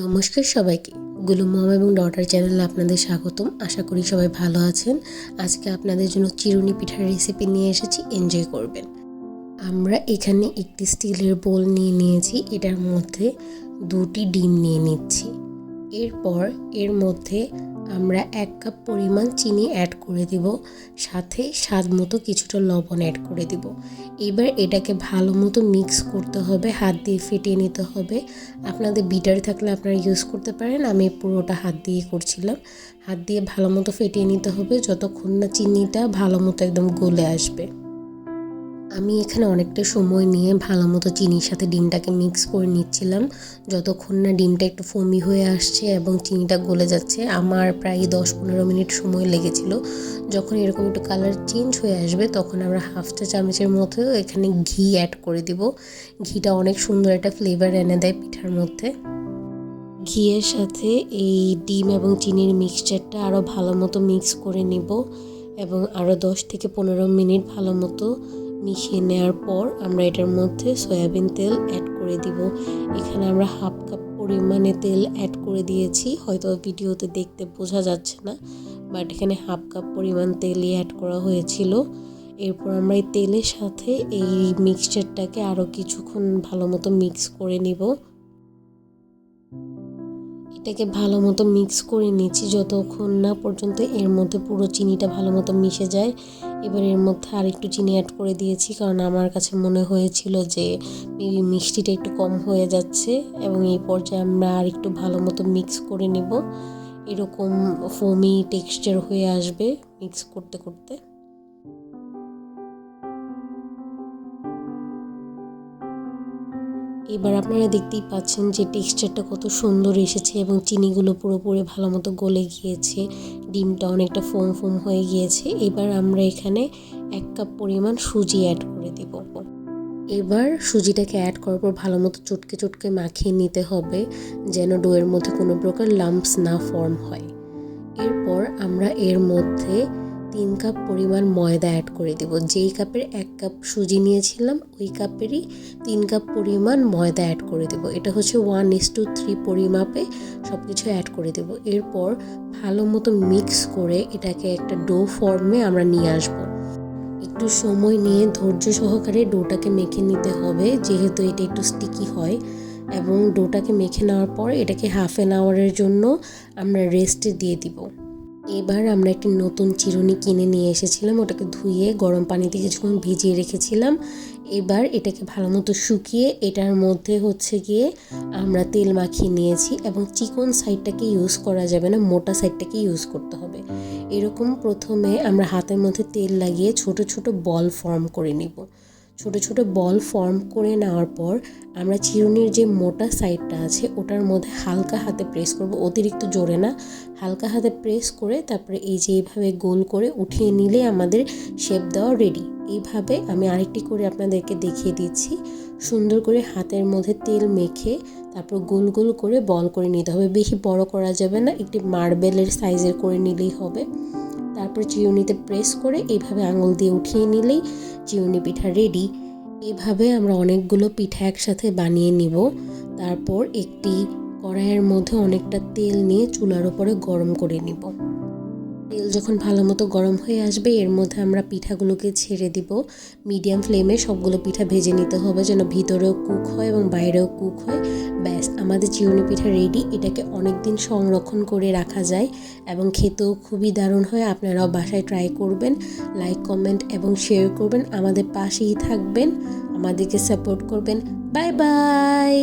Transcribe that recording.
নমস্কার সবাইকে, গুলু মম এবং ডটার চ্যানেলে আপনাদের স্বাগতম। আশা করি সবাই ভালো আছেন। আজকে আপনাদের জন্য চিরুনি পিঠার রেসিপি নিয়ে এসেছি, এনজয় করবেন। আমরা এখানে একটি স্টিলের বোল নিয়ে নিয়েছি, এটার মধ্যে 2টি ডিম নিয়ে নিচ্ছি। এরপর এর মধ্যে আমরা 1 কাপ পরিমাণ চিনি অ্যাড করে দিব, সাথে স্বাদ মতো কিছুটা লবণ অ্যাড করে দিব। এবার এটাকে ভালো মতো মিক্স করতে হবে, হাত দিয়ে ফেটিয়ে নিতে হবে। আপনাদের বিটার থাকলে আপনারা ইউজ করতে পারেন, আমি পুরোটা হাত দিয়ে করছিলাম। হাত দিয়ে ভালো মতো ফেটিয়ে নিতে হবে যতক্ষণ না চিনিটা ভালো মতো একদম গলে আসবে। আমি এখানে অনেকটা সময় নিয়ে ভালো মতো চিনির সাথে ডিমটাকে মিক্স করে নিচ্ছিলাম, যতক্ষণ না ডিমটা একটু ফোমি হয়ে আসছে এবং চিনিটা গলে যাচ্ছে। আমার প্রায় 10-15 মিনিট সময় লেগেছিল। যখন এরকম একটু কালার চেঞ্জ হয়ে আসবে তখন আমরা হাফ চা চামচের মতো এখানে ঘি অ্যাড করে দিব। ঘিটা অনেক সুন্দর একটা ফ্লেভার এনে দেয় পিঠার মধ্যে। ঘিয়ের সাথে এই ডিম এবং চিনির মিক্সচারটা আরও ভালো মতো মিক্স করে নিব এবং আরও 10-15 মিনিট ভালো মতো মিশিয়ে নেওয়ার পর আমরা এটার মধ্যে সয়াবিন তেল অ্যাড করে দিব। এখানে আমরা হাফ কাপ পরিমাণে তেল অ্যাড করে দিয়েছি, হয়তো ভিডিওতে দেখতে বোঝা যাচ্ছে না, বাট এখানে হাফ কাপ পরিমাণ তেলই অ্যাড করা হয়েছিল। এরপর আমরা এই তেলের সাথে এই মিক্সচারটাকে আরও কিছুক্ষণ ভালো মতো মিক্স করে নিব। এটাকে ভালো মতো মিক্স করে নিচ্ছি যতক্ষণ না পর্যন্ত এর মধ্যে পুরো চিনিটা ভালো মতো মিশে যায়। এবার এর মধ্যে আর একটু চিনি অ্যাড করে দিয়েছি, কারণ আমার কাছে মনে হয়েছিল যে মেবি মিষ্টিটা একটু কম হয়ে যাচ্ছে, এবং এই পর্যায়ে আমরা আর একটু ভালো মতো মিক্স করে নেব। এরকম ফোমি টেক্সচার হয়ে আসবে মিক্স করতে করতে। এবার আপনারা দেখতেই পাচ্ছেন যে টেক্সচারটা কত সুন্দর এসেছে এবং চিনিগুলো পুরোপুরি ভালো মতো গলে গিয়েছে, ডিমটা অনেকটা ফোম ফোম হয়ে গিয়েছে। এবার আমরা এখানে 1 কাপ পরিমাণ সুজি অ্যাড করে দেব। এবার সুজিটাকে অ্যাড করার পর ভালো মতো চটকে চটকে মাখিয়ে নিতে হবে, যেন ডোয়ের মধ্যে কোনো প্রকার লাম্পস না ফর্ম হয়। এরপর আমরা এর মধ্যে 3 কাপ পরিমাণ ময়দা অ্যাড করে দেব। যেই কাপের 1 কাপ সুজি নিয়েছিলাম ওই কাপেরই 3 কাপ পরিমাণ ময়দা অ্যাড করে দেব। এটা হচ্ছে 1:3 পরিমাপে সব কিছু অ্যাড করে দেব। এরপর ভালো মতো মিক্স করে এটাকে একটা ডো ফর্মে আমরা নিয়ে আসব। একটু সময় নিয়ে ধৈর্য সহকারে ডোটাকে মেখে নিতে হবে, যেহেতু এটা একটু স্টিকি হয়। এবং ডোটাকে মেখে নেওয়ার পর এটাকে হাফ অ্যান আওয়ারের জন্য আমরা রেস্টে দিয়ে দিব। এবার আমরা একটি নতুন চিরুনি কিনে নিয়ে এসেছিলাম, ওটাকে ধুয়ে গরম পানিতে কিছুক্ষণ ভিজিয়ে রেখেছিলাম। এবার এটাকে ভালো মতো শুকিয়ে এটার মধ্যে হচ্ছে গিয়ে আমরা তেল মাখিয়ে নিয়েছি, এবং চিকন সাইডটাকে ইউজ করা যাবে না, মোটা সাইডটাকে ইউজ করতে হবে। এরকম প্রথমে আমরা হাতের মধ্যে তেল লাগিয়ে ছোট ছোট বল ফর্ম করে নিব। ছোট ছোট বল ফর্ম করে নেওয়ার পর আমরা চিরুনির যে মোটা সাইডটা আছে ওটার মধ্যে হালকা হাতে প্রেস করব, অতিরিক্ত জোরে না, হালকা হাতে প্রেস করে তারপরে এই যে এইভাবে গোল করে উঠিয়ে নিলে আমাদের শেপ দেওয়া রেডি। এইভাবে আমি আরেকটি করে আপনাদেরকে দেখিয়ে দিচ্ছি। সুন্দর করে হাতের মধ্যে তেল মেখে তারপর গোল গোল করে বল করে নিতে হবে, বেশি বড় করা যাবে না, একটি মার্বেলের সাইজের করে নিলেই হবে। তারপর চিরুনিতে প্রেস করে এইভাবে আঙুল দিয়ে উঠিয়ে নিলেই চিরুনি পিঠা রেডি। এইভাবে আমরা অনেকগুলো পিঠা একসাথে বানিয়ে নিব। তারপর একটি কড়াইয়ের মধ্যে অনেকটা তেল নিয়ে চুলার উপরে গরম করে নিব। তেল যখন ভালো মতো গরম হয়ে আসবে এর মধ্যে আমরা পিঠাগুলোকে ছেড়ে দিব। মিডিয়াম ফ্লেমে সবগুলো পিঠা ভেজে নিতে হবে, যেন ভিতরেও কুক হয় এবং বাইরেও কুক হয়। ব্যাস, আমাদের চিরুনি পিঠা রেডি। এটাকে অনেক দিন সংরক্ষণ করে রাখা যায় এবং খেতেও খুবই দারুণ হয়। আপনারাও বাসায় ট্রাই করবেন, লাইক কমেন্ট এবং শেয়ার করবেন, আমাদের পাশেই থাকবেন, আমাদেরকে সাপোর্ট করবেন। Bye bye.